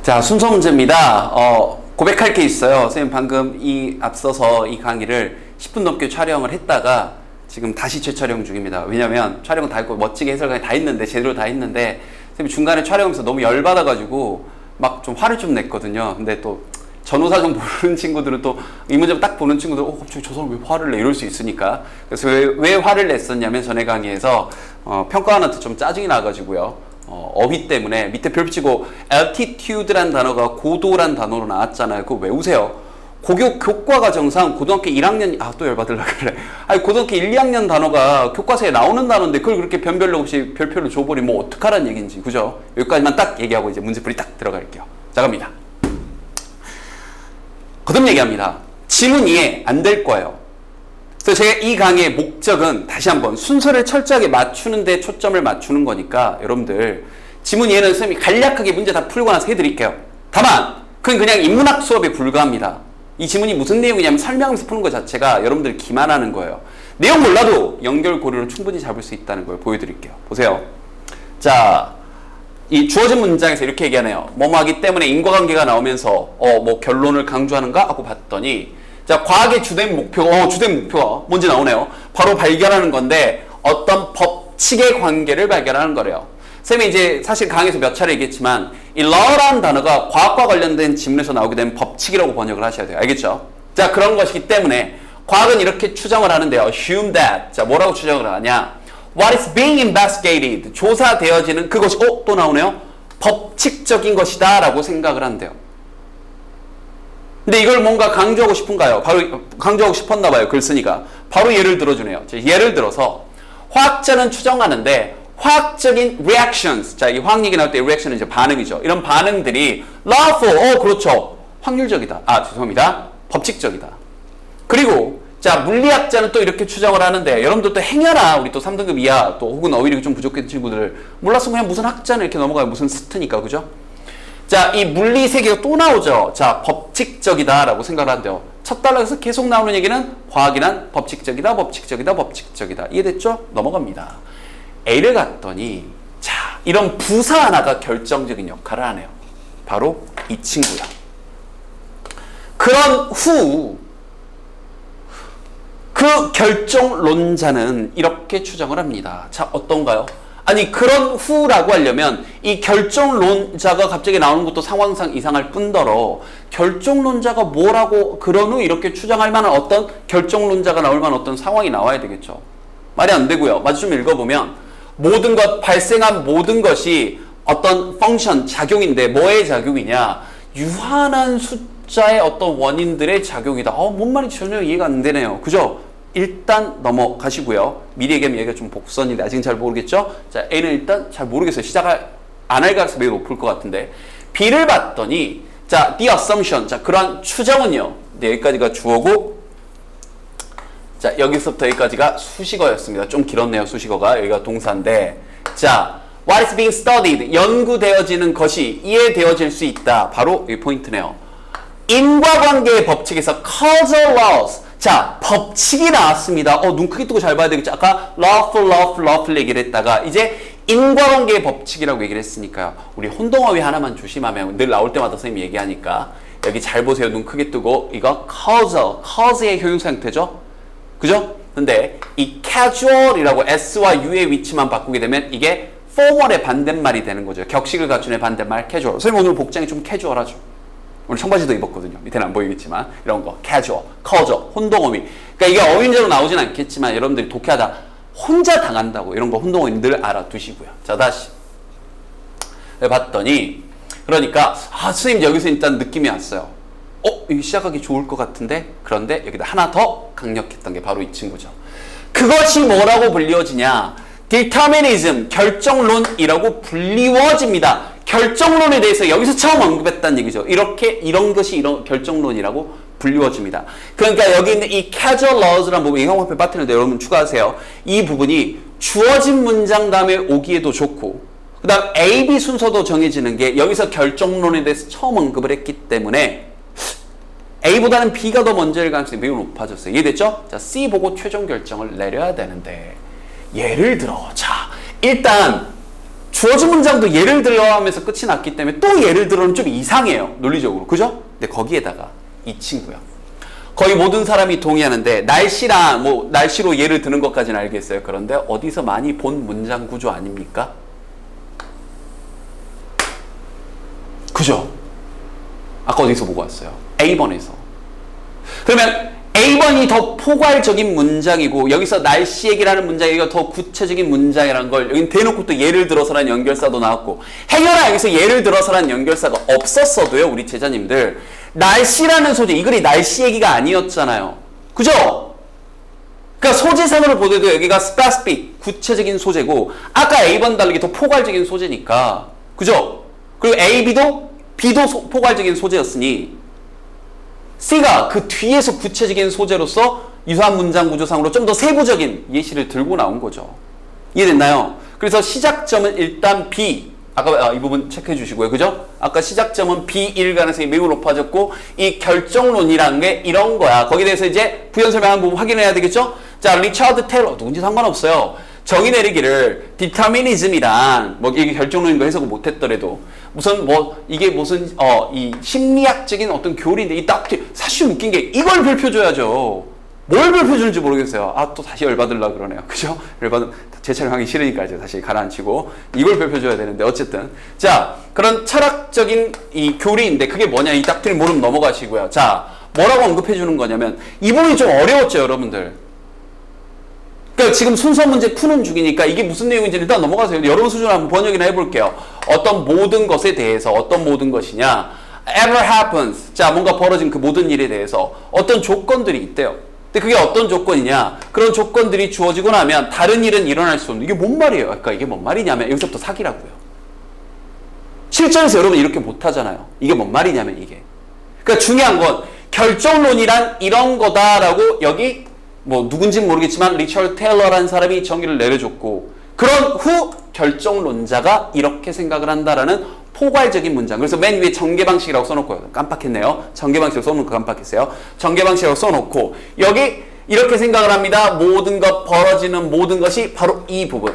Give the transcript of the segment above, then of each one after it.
자, 순서 문제입니다. 고백할 게 있어요. 선생님 방금 앞서서 이 강의를 10분 넘게 촬영을 했다가 지금 다시 재촬영 중입니다. 왜냐면 촬영 다 했고 멋지게 해설까지 다 했는데 제대로 다 했는데 선생님 중간에 촬영하면서 너무 열받아가지고 막 좀 화를 좀 냈거든요. 근데 또 전후사정 모르는 친구들은 또 이 문제 딱 보는 친구들은 갑자기 저 사람 왜 화를 내? 이럴 수 있으니까. 그래서 왜 화를 냈었냐면 전에 강의에서 평가원한테 좀 짜증이 나가지고요. 어휘 때문에 밑에 별 붙이고 altitude란 단어가 고도란 단어로 나왔잖아요. 그거 외우세요. 교과과정상 고등학교 1학년 또 열받으려고 그래. 아니 고등학교 1, 2학년 단어가 교과서에 나오는 단어인데 그걸 그렇게 변별력 없이 별표를 줘버리면 뭐 어떡하라는 얘기인지. 그죠? 여기까지만 딱 얘기하고 이제 문제풀이 딱 들어갈게요. 자, 갑니다. 거듭 얘기합니다. 지문 이해 안 될 거예요. 그래서 제가 이 강의의 목적은 다시 한번 순서를 철저하게 맞추는 데 초점을 맞추는 거니까 여러분들 지문 이해는 선생님이 간략하게 문제 다 풀고 나서 해드릴게요. 다만 그건 그냥 인문학 수업에 불과합니다. 이 지문이 무슨 내용이냐면 설명하면서 푸는 것 자체가 여러분들 기만하는 거예요. 내용 몰라도 연결고리로 충분히 잡을 수 있다는 걸 보여드릴게요. 보세요. 자, 이 주어진 문장에서 이렇게 얘기하네요. 뭐뭐 하기 때문에 인과관계가 나오면서 뭐 결론을 강조하는가 하고 봤더니 자, 과학의 주된 목표가 뭔지 나오네요. 바로 발견하는 건데 어떤 법칙의 관계를 발견하는 거래요. 쌤이 이제 사실 강의에서 몇 차례 얘기했지만 이 law라는 단어가 과학과 관련된 지문에서 나오게 된 법칙이라고 번역을 하셔야 돼요. 알겠죠? 자, 그런 것이기 때문에 과학은 이렇게 추정을 하는데요. assume that. 자, 뭐라고 추정을 하냐? What is being investigated. 조사되어지는 그것이 또 나오네요. 법칙적인 것이다 라고 생각을 한대요. 근데 이걸 뭔가 강조하고 싶은가요? 바로 강조하고 싶었나 봐요. 글쓴이가. 바로 예를 들어주네요. 예를 들어서 화학자는 추정하는데 화학적인 reactions. 자, 이 화학 얘기 나올 때 reaction은 이제 반응이죠. 이런 반응들이 lawful. 그렇죠. 확률적이다. 죄송합니다. 법칙적이다. 그리고 자, 물리학자는 또 이렇게 추정을 하는데 여러분들 또 행여나 우리 또 3등급 이하 또 혹은 어휘력이 좀 부족한 친구들 몰랐으면 그냥 무슨 학자는 이렇게 넘어가요. 무슨 스트니까. 그죠? 자, 이 물리 세계가 또 나오죠. 자, 법칙적이다라고 생각을 한대요. 첫 단락에서 계속 나오는 얘기는 과학이란 법칙적이다, 법칙적이다, 법칙적이다. 이해됐죠? 넘어갑니다. A를 갔더니 자, 이런 부사 하나가 결정적인 역할을 하네요. 바로 이 친구야. 그런 후 그 결정론자는 이렇게 추정을 합니다. 자, 어떤가요? 아니, 그런 후라고 하려면 이 결정론자가 갑자기 나오는 것도 상황상 이상할 뿐더러 결정론자가 뭐라고 그런 후 이렇게 추정할 만한 어떤 결정론자가 나올 만한 어떤 상황이 나와야 되겠죠. 말이 안 되고요. 마저 좀 읽어보면 모든 것, 발생한 모든 것이 어떤 펑션, 작용인데 뭐의 작용이냐? 유한한 숫자의 어떤 원인들의 작용이다. 뭔 말인지 전혀 이해가 안 되네요. 그죠? 일단 넘어가시고요. 미리 얘기하면 얘기가 좀 복선인데 아직은 잘 모르겠죠? 자, A는 일단 잘 모르겠어요. 시작을 안 할 가능성이 매우 높을 것 같은데 B를 봤더니 자, the assumption. 자, 그러한 추정은요. 네, 여기까지가 주어고 자, 여기서부터 여기까지가 수식어였습니다. 좀 길었네요. 수식어가. 여기가 동사인데 자, what is being studied. 연구되어지는 것이 이해되어질 수 있다. 바로 이 포인트네요. 인과관계의 법칙에서 causal laws. 자, 법칙이 나왔습니다. 눈 크게 뜨고 잘 봐야 되겠죠. 아까 lawful 얘기를 했다가 이제 인과관계의 법칙이라고 얘기를 했으니까요. 우리 혼동어휘 하나만 조심하면 늘 나올 때마다 선생님이 얘기하니까 여기 잘 보세요. 눈 크게 뜨고 이거 cause의 효용사 형태죠. 그죠? 근데 이 casual이라고 s와 u의 위치만 바꾸게 되면 이게 formal의 반대말이 되는 거죠. 격식을 갖춘의 반대말 casual. 선생님 오늘 복장이 좀 캐주얼하죠. 오늘 청바지도 입었거든요. 밑에는 안 보이겠지만 이런 거 casual, casual, 혼동어휘. 그러니까 이게 어휘문제로 나오진 않겠지만 여러분들이 독해하다 혼자 당한다고 이런 거 혼동어휘 늘 알아두시고요. 자, 다시 봤더니 그러니까 선생님 여기서 일단 느낌이 왔어요. 이거 시작하기 좋을 것 같은데 그런데 여기다 하나 더 강력했던 게 바로 이 친구죠. 그것이 뭐라고 불리워지냐? determinism, 결정론이라고 불리워집니다. 결정론에 대해서 여기서 처음 언급했다는 얘기죠. 이런 것이 이런 결정론이라고 불리워집니다. 그러니까 여기 있는 이 casual laws라는 부분, 이 형광펜 빠뜨리는데 여러분 추가하세요. 이 부분이 주어진 문장 다음에 오기에도 좋고, 그 다음 A, B 순서도 정해지는 게 여기서 결정론에 대해서 처음 언급을 했기 때문에 A보다는 B가 더 먼저일 가능성이 매우 높아졌어요. 이해됐죠? 자, C 보고 최종 결정을 내려야 되는데 예를 들어, 자, 일단 주어진 문장도 예를 들어 하면서 끝이 났기 때문에 또 예를 들어는 좀 이상해요. 논리적으로. 그죠? 근데 거기에다가 이 친구요. 거의 모든 사람이 동의하는데 날씨랑 뭐 날씨로 예를 드는 것까지는 알겠어요. 그런데 어디서 많이 본 문장 구조 아닙니까? 그죠? 아까 어디서 보고 왔어요? A번에서. 그러면 A번이 더 포괄적인 문장이고 여기서 날씨 얘기라는 문장이 더 구체적인 문장이라는 걸 여기 대놓고 또 예를 들어서라는 연결사도 나왔고 행여나 여기서 예를 들어서라는 연결사가 없었어도요. 우리 제자님들 날씨라는 소재 이 글이 날씨 얘기가 아니었잖아요. 그죠? 그러니까 소재상으로 보더라도 여기가 specific 구체적인 소재고 아까 A번 다르게 더 포괄적인 소재니까 그죠? 그리고 A, B도 포괄적인 소재였으니 C가 그 뒤에서 구체적인 소재로서 유사한 문장 구조상으로 좀 더 세부적인 예시를 들고 나온 거죠. 이해됐나요? 그래서 시작점은 일단 B. 아까 이 부분 체크해 주시고요. 그죠? 아까 시작점은 B일 가능성이 매우 높아졌고 이 결정론이라는 게 이런 거야. 거기에 대해서 이제 부연 설명한 부분 확인해야 되겠죠? 자, 리처드 테일러 누군지 상관없어요. 정의 내리기를 디터미니즘이란 뭐 이게 결정론인 거 해석을 못했더라도 무슨 뭐 이게 무슨 이 심리학적인 어떤 교리인데 이 딱 사실 웃긴 게 이걸 별표줘야죠. 뭘 별표주는지 모르겠어요. 아, 또 다시 열받으려고 그러네요. 그죠? 열받으면 재촬영하기 싫으니까 이제 다시 가라앉히고 이걸 별표줘야 되는데 어쨌든 자 그런 철학적인 이 교리인데 그게 뭐냐 이 딱트린 모르면 넘어가시고요. 자 뭐라고 언급해 주는 거냐면 이 부분이 좀 어려웠죠 여러분들. 그러니까 지금 순서 문제 푸는 중이니까 이게 무슨 내용인지 일단 넘어가세요. 여러분 수준으로 한번 번역이나 해볼게요. 어떤 모든 것에 대해서 어떤 모든 것이냐 ever happens. 자 뭔가 벌어진 그 모든 일에 대해서 어떤 조건들이 있대요. 근데 그게 어떤 조건이냐 그런 조건들이 주어지고 나면 다른 일은 일어날 수 없는 이게 뭔 말이에요. 그러니까 이게 뭔 말이냐면 여기서부터 사기라고요. 실전에서 여러분 이렇게 못하잖아요. 이게 뭔 말이냐면 이게 그러니까 중요한 건 결정론이란 이런 거다라고 여기 뭐 누군지는 모르겠지만 리처드 테일러라는 사람이 정의를 내려줬고 그런 후 결정론자가 이렇게 생각을 한다라는 포괄적인 문장. 그래서 맨 위에 전개방식이라고 써놓고요. 깜빡했네요. 전개방식으로 써놓고 깜빡했어요. 전개방식이라고 써놓고 여기 이렇게 생각을 합니다. 모든 것 벌어지는 모든 것이 바로 이 부분.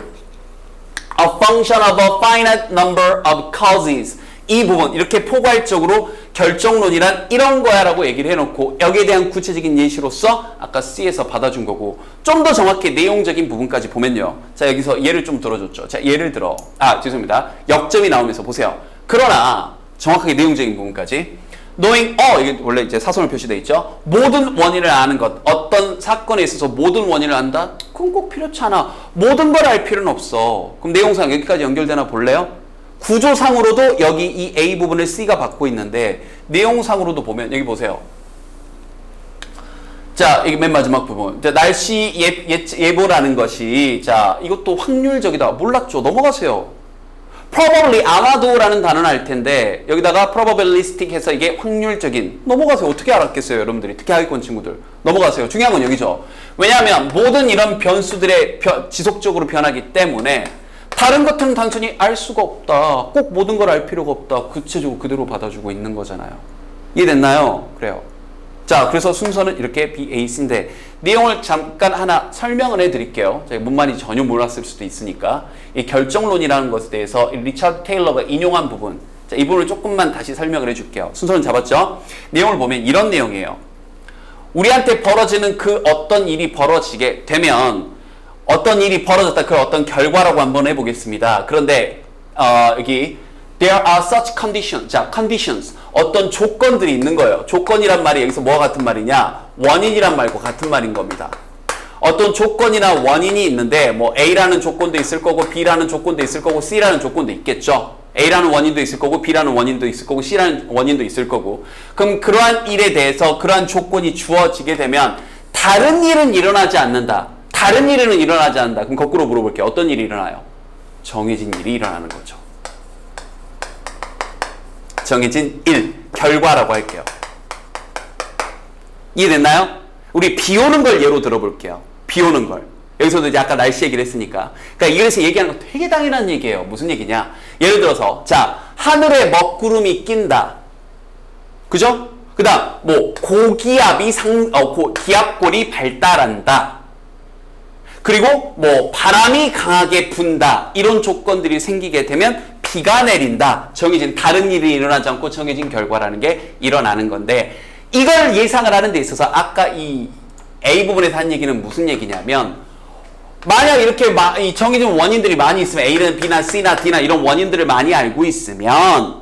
A function of a finite number of causes. 이 부분 이렇게 포괄적으로 결정론이란 이런 거야 라고 얘기를 해놓고 여기에 대한 구체적인 예시로서 아까 C에서 받아준 거고 좀 더 정확히 내용적인 부분까지 보면요. 자 여기서 예를 좀 들어줬죠. 자 예를 들어 죄송합니다. 역점이 나오면서 보세요. 그러나 정확하게 내용적인 부분까지 knowing 이게 원래 이제 사선으로 표시되어 있죠. 모든 원인을 아는 것 어떤 사건에 있어서 모든 원인을 안다? 그건 꼭 필요치 않아. 모든 걸 알 필요는 없어. 그럼 내용상 여기까지 연결되나 볼래요? 구조상으로도 여기 이 A 부분을 C가 받고 있는데 내용상으로도 보면 여기 보세요. 자, 이게 맨 마지막 부분. 자, 날씨 예보라는 것이 자, 이것도 확률적이다. 몰랐죠? 넘어가세요. probably 아마도라는 단어는 알 텐데 여기다가 probabilistic 해서 이게 확률적인. 넘어가세요. 어떻게 알았겠어요, 여러분들이? 특히 하위권 친구들. 넘어가세요. 중요한 건 여기죠. 왜냐하면 모든 이런 변수들의 지속적으로 변하기 때문에 다른 것들은 단순히 알 수가 없다. 꼭 모든 걸 알 필요가 없다. 구체적으로 그대로 받아주고 있는 거잖아요. 이해됐나요? 그래요. 자, 그래서 순서는 이렇게 B, A, C인데 내용을 잠깐 하나 설명을 해드릴게요. 제가 문만이 전혀 몰랐을 수도 있으니까 이 결정론이라는 것에 대해서 리처드 테일러가 인용한 부분 자, 이 부분을 조금만 다시 설명을 해줄게요. 순서는 잡았죠? 내용을 보면 이런 내용이에요. 우리한테 벌어지는 그 어떤 일이 벌어지게 되면 어떤 일이 벌어졌다. 그 어떤 결과라고 한번 해보겠습니다. 그런데 여기 there are such conditions. 자, conditions. 어떤 조건들이 있는 거예요. 조건이란 말이 여기서 뭐와 같은 말이냐? 원인이란 말과 같은 말인 겁니다. 어떤 조건이나 원인이 있는데 뭐 A라는 조건도 있을 거고 B라는 조건도 있을 거고 C라는 조건도 있겠죠. A라는 원인도 있을 거고 B라는 원인도 있을 거고 C라는 원인도 있을 거고 그럼 그러한 일에 대해서 그러한 조건이 주어지게 되면 다른 일은 일어나지 않는다. 다른 일은 일어나지 않는다. 그럼 거꾸로 물어볼게요. 어떤 일이 일어나요? 정해진 일이 일어나는 거죠. 정해진 일, 결과라고 할게요. 이해됐나요? 우리 비 오는 걸 예로 들어볼게요. 비 오는 걸. 여기서도 이제 아까 날씨 얘기를 했으니까. 그러니까 이래서 얘기하는 거 되게 당연한 얘기예요. 무슨 얘기냐? 예를 들어서 자 하늘에 먹구름이 낀다. 그죠? 그 다음 뭐 고기압이 기압골이 발달한다. 그리고 뭐 바람이 강하게 분다 이런 조건들이 생기게 되면 비가 내린다. 정해진 다른 일이 일어나지 않고 정해진 결과라는 게 일어나는 건데 이걸 예상을 하는 데 있어서 아까 이 A 부분에서 한 얘기는 무슨 얘기냐면 만약 이렇게 이 정해진 원인들이 많이 있으면 A는 B나 C나 D나 이런 원인들을 많이 알고 있으면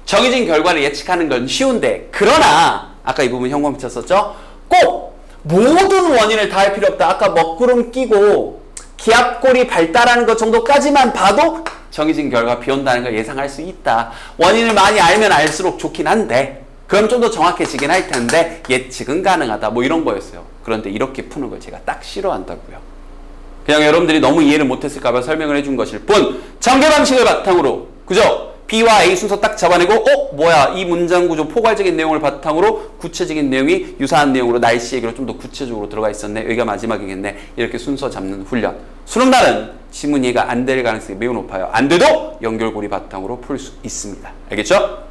정해진 결과를 예측하는 건 쉬운데 그러나 아까 이 부분 형광 쳤었죠? 꼭 모든 원인을 다 할 필요 없다. 아까 먹구름 끼고 기압골이 발달하는 것 정도까지만 봐도 정해진 결과 비 온다는 걸 예상할 수 있다. 원인을 많이 알면 알수록 좋긴 한데 그럼 좀 더 정확해지긴 할 텐데 예측은 가능하다. 뭐 이런 거였어요. 그런데 이렇게 푸는 걸 제가 딱 싫어한다고요. 그냥 여러분들이 너무 이해를 못했을까봐 설명을 해준 것일 뿐 전개 방식을 바탕으로 그죠? B와 A 순서 딱 잡아내고 뭐야 이 문장 구조 포괄적인 내용을 바탕으로 구체적인 내용이 유사한 내용으로 날씨 얘기로 좀 더 구체적으로 들어가 있었네. 여기가 마지막이겠네. 이렇게 순서 잡는 훈련. 수능날은 지문 이해가 안 될 가능성이 매우 높아요. 안 돼도 연결고리 바탕으로 풀 수 있습니다. 알겠죠?